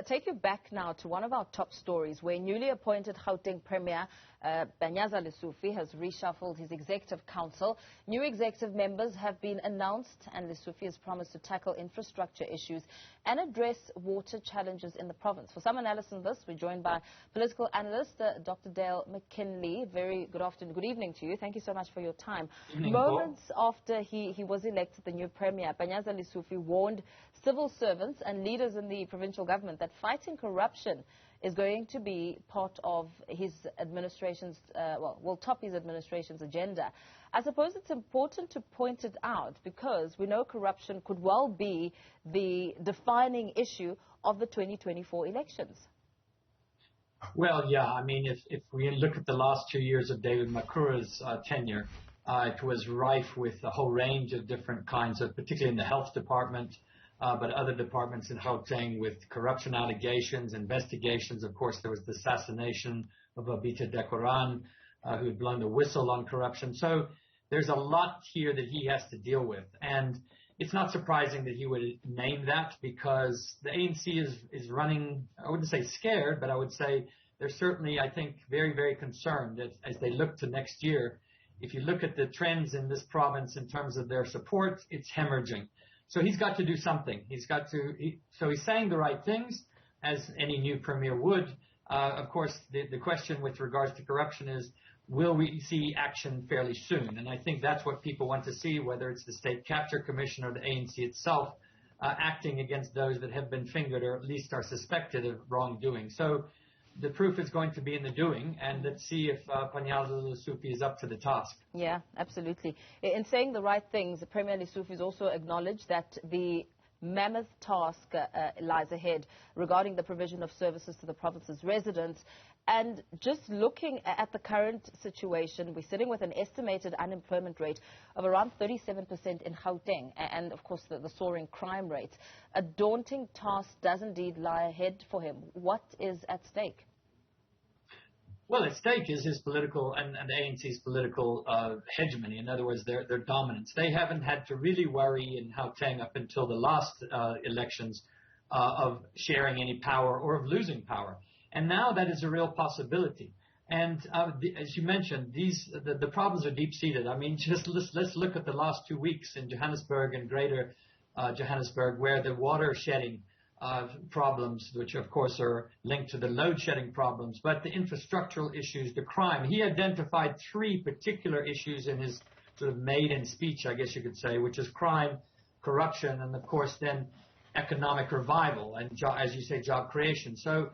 take you back now to one of our top stories where newly appointed Gauteng Premier Panyaza Lesufi has reshuffled his executive council. New executive members have been announced, and Lesufi has promised to tackle infrastructure issues and address water challenges in the province. For some analysis on this, we're joined by political analyst Dr. Dale Mckinley. Very good afternoon, good evening to you. Thank you so much for your time. Moments after he was elected the new Premier, Panyaza Lesufi warned civil servants and leaders in the provincial government that fighting corruption is going to be part of his administration's, will top his administration's agenda. I suppose it's important to point it out because we know corruption could well be the defining issue of the 2024 elections. Well, yeah, I mean, if we look at the last 2 years of David Makura's tenure, it was rife with a whole range of different kinds of, particularly in the health department, but other departments in Gauteng with corruption allegations, investigations. Of course, there was the assassination of Abita Dekoran, who had blown the whistle on corruption. So there's a lot here that he has to deal with. And it's not surprising that he would name that because the ANC is running, I wouldn't say scared, but I would say they're certainly, I think, very, very concerned as they look to next year. If you look at the trends in this province in terms of their support, it's hemorrhaging. So he's got to do something. So he's saying the right things, as any new premier would. Of course, the question with regards to corruption is, will we see action fairly soon? And I think that's what people want to see, whether it's the State Capture Commission or the ANC itself, acting against those that have been fingered or at least are suspected of wrongdoing. So the proof is going to be in the doing, and let's see if Panyaza Lesufi is up to the task. Yeah, absolutely. In saying the right things, Premier Lesufi has also acknowledged that the mammoth task lies ahead regarding the provision of services to the province's residents. And just looking at the current situation, we're sitting with an estimated unemployment rate of around 37% in Gauteng, and of course the soaring crime rates. A daunting task does indeed lie ahead for him. What is at stake? Well, at stake is his political and the ANC's political hegemony. In other words, their dominance. They haven't had to really worry in Gauteng up until the last elections of sharing any power or of losing power. And now that is a real possibility. And as you mentioned, the problems are deep-seated. I mean, just let's look at the last 2 weeks in Johannesburg and greater Johannesburg, where the water shedding problems, which of course are linked to the load shedding problems, but the infrastructural issues, the crime. He identified 3 particular issues in his sort of maiden speech, I guess you could say, which is crime, corruption, and of course then economic revival and, as you say, job creation. So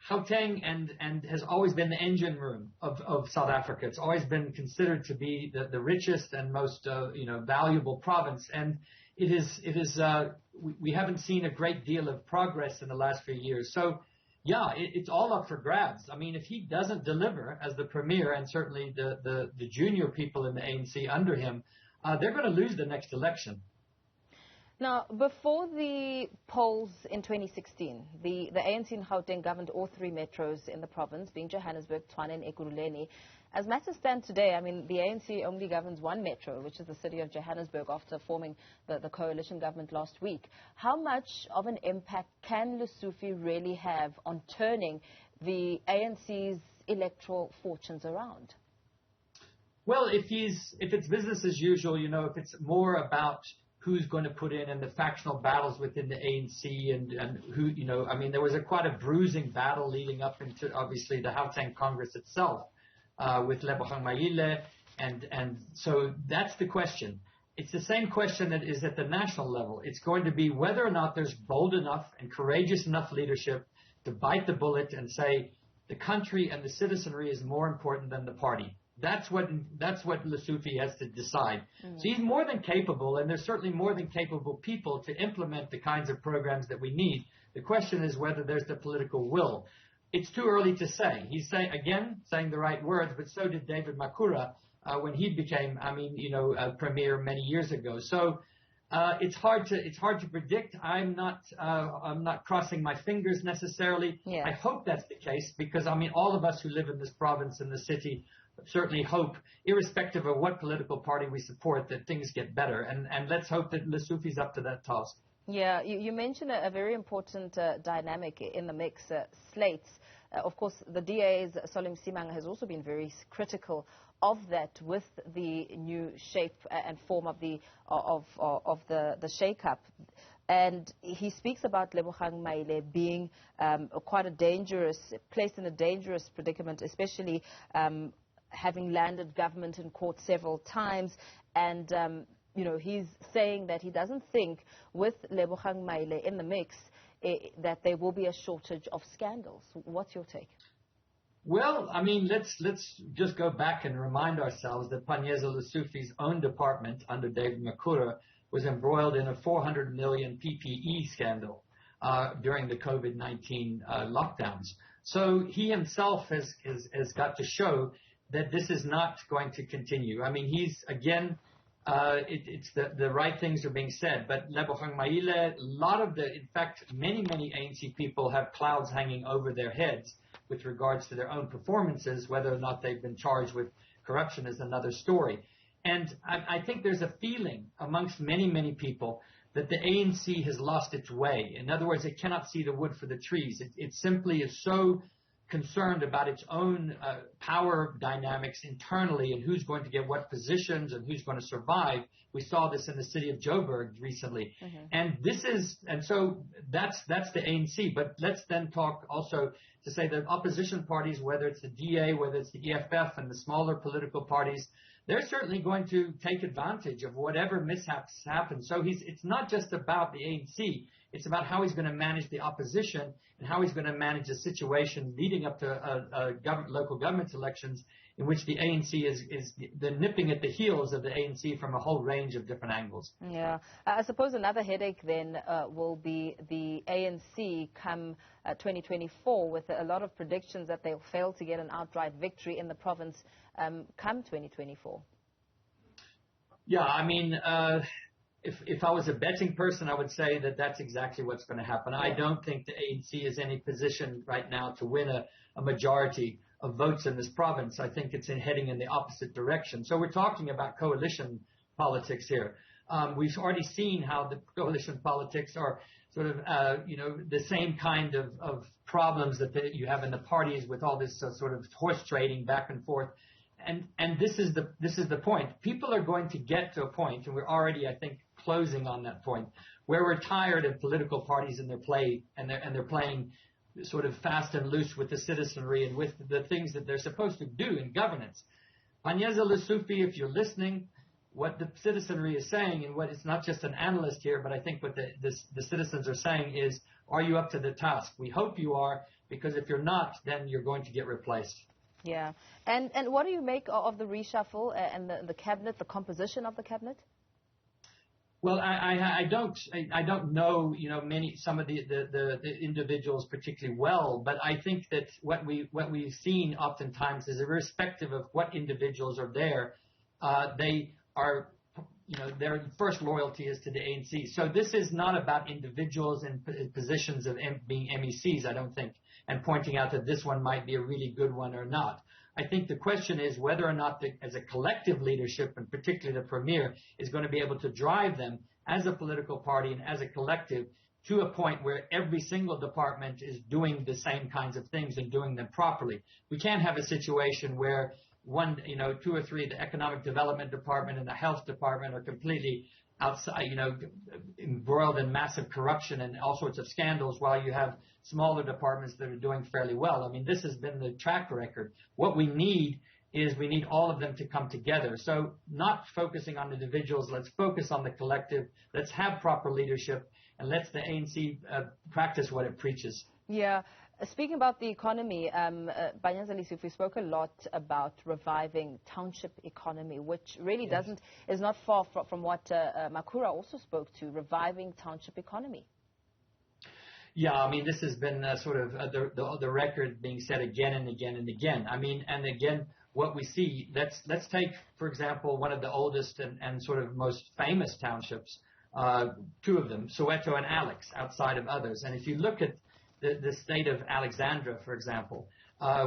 Gauteng and has always been the engine room of South Africa. It's always been considered to be the richest and most valuable province, and we haven't seen a great deal of progress in the last few years. So yeah, it's all up for grabs. I mean, if he doesn't deliver as the premier, and certainly the junior people in the ANC under him, they're going to lose the next election. Now, before the polls in 2016, the ANC in Gauteng governed all 3 metros in the province, being Johannesburg, Tshwane and Ekurhuleni. As matters stand today, I mean, the ANC only governs 1 metro, which is the city of Johannesburg, after forming the coalition government last week. How much of an impact can Lesufi really have on turning the ANC's electoral fortunes around? Well, if it's business as usual, if it's more about who's going to put in and the factional battles within the ANC and who, I mean, there was quite a bruising battle leading up into, obviously, the Gauteng Congress itself with Lebogang Maile. And so that's the question. It's the same question that is at the national level. It's going to be whether or not there's bold enough and courageous enough leadership to bite the bullet and say the country and the citizenry is more important than the party. That's what Lesufi has to decide. So he's more than capable, and there's certainly more than capable people to implement the kinds of programs that we need. The question is whether there's the political will. It's too early to say. He's saying the right words, but so did David Makura when he became, a premier many years ago. So it's hard to predict. I'm not crossing my fingers necessarily. Yeah. I hope that's the case because all of us who live in this province and the city certainly hope, irrespective of what political party we support, that things get better. And let's hope that Lesufi's up to that task. Yeah, you mentioned a very important dynamic in the mix, slates. Of course, the DA's Solim Simang has also been very critical of that with the new shape and form of the shake-up. And he speaks about Lebogang Maile being quite a dangerous, placed in a dangerous predicament, especially having landed government in court several times. And, you know, he's saying that he doesn't think with Lebogang Maile in the mix that there will be a shortage of scandals. What's your take? Well, I mean, let's just go back and remind ourselves that Panyaza Lesufi's own department under David Makura was embroiled in a 400 million PPE scandal during the COVID-19 lockdowns. So he himself has got to show that this is not going to continue. I mean, he's, again, it's the right things are being said, but Lebogang Maile, a lot of in fact, many ANC people have clouds hanging over their heads with regards to their own performances. Whether or not they've been charged with corruption is another story. And I think there's a feeling amongst many people that the ANC has lost its way. In other words, it cannot see the wood for the trees. It simply is so concerned about its own power dynamics internally and who's going to get what positions and who's going to survive. We saw this in the city of Joburg recently. Mm-hmm. And so that's the ANC. But let's then talk also to say that opposition parties, whether it's the DA, whether it's the EFF and the smaller political parties, they're certainly going to take advantage of whatever mishaps happen. So it's not just about the ANC. It's about how he's going to manage the opposition and how he's going to manage a situation leading up to local government elections in which the ANC is nipping at the heels of the ANC from a whole range of different angles. Yeah. I suppose another headache then will be the ANC come 2024 with a lot of predictions that they'll fail to get an outright victory in the province come 2024. Yeah, I mean, if I was a betting person, I would say that that's exactly what's going to happen. I don't think the ANC is in any position right now to win a majority of votes in this province. I think it's heading in the opposite direction. So we're talking about coalition politics here. We've already seen how the coalition politics are sort of, the same kind of problems that you have in the parties with all this sort of horse trading back and forth. And this is the point. People are going to get to a point, and we're already, I think, closing on that point, where we're tired of political parties and their play, and they're playing sort of fast and loose with the citizenry and with the things that they're supposed to do in governance. Panyaza Lesufi, if you're listening, what the citizenry is saying, and what it's not just an analyst here, but I think what the citizens are saying is, are you up to the task? We hope you are, because if you're not, then you're going to get replaced. Yeah. And what do you make of the reshuffle and the cabinet, the composition of the cabinet? Well, I don't know, some of the individuals particularly well, but I think that what we've seen oftentimes is, irrespective of what individuals are there, they are, their first loyalty is to the ANC. So this is not about individuals in positions of being MECs, I don't think, and pointing out that this one might be a really good one or not. I think the question is whether or not, as a collective leadership, and particularly the Premier, is going to be able to drive them as a political party and as a collective to a point where every single department is doing the same kinds of things and doing them properly. We can't have a situation where two or three, the economic development department and the health department, are completely outside, embroiled in massive corruption and all sorts of scandals, while you have smaller departments that are doing fairly well. I mean, this has been the track record. What we need is all of them to come together. So not focusing on individuals, let's focus on the collective, let's have proper leadership, and let's the ANC practice what it preaches. Yeah. Speaking about the economy, Panyaza Lesufi spoke a lot about reviving township economy, which really is not far from what Makura also spoke to, reviving township economy. Yeah, I mean, this has been sort of the record being set again and again and again. I mean, and again, what we see, let's take, for example, one of the oldest and sort of most famous townships, two of them, Soweto and Alex, outside of others. And if you look at the state of Alexandra, for example,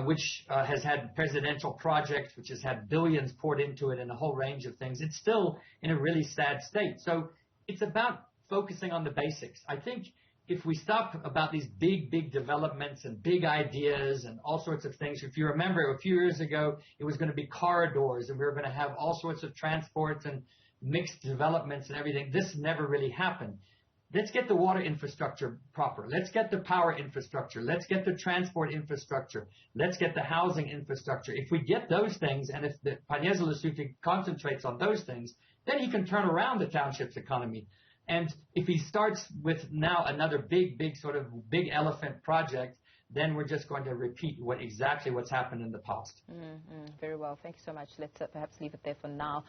which has had presidential projects, which has had billions poured into it and a whole range of things, it's still in a really sad state. So it's about focusing on the basics. I think if we stop about these big developments and big ideas and all sorts of things, if you remember a few years ago, it was going to be corridors and we were going to have all sorts of transports and mixed developments and everything. This never really happened. Let's get the water infrastructure proper. Let's get the power infrastructure. Let's get the transport infrastructure. Let's get the housing infrastructure. If we get those things, and if the Panyaza Lesufi concentrates on those things, then he can turn around the township's economy. And if he starts with now another big elephant project, then we're just going to repeat exactly what's happened in the past. Very well. Thank you so much. Let's perhaps leave it there for now.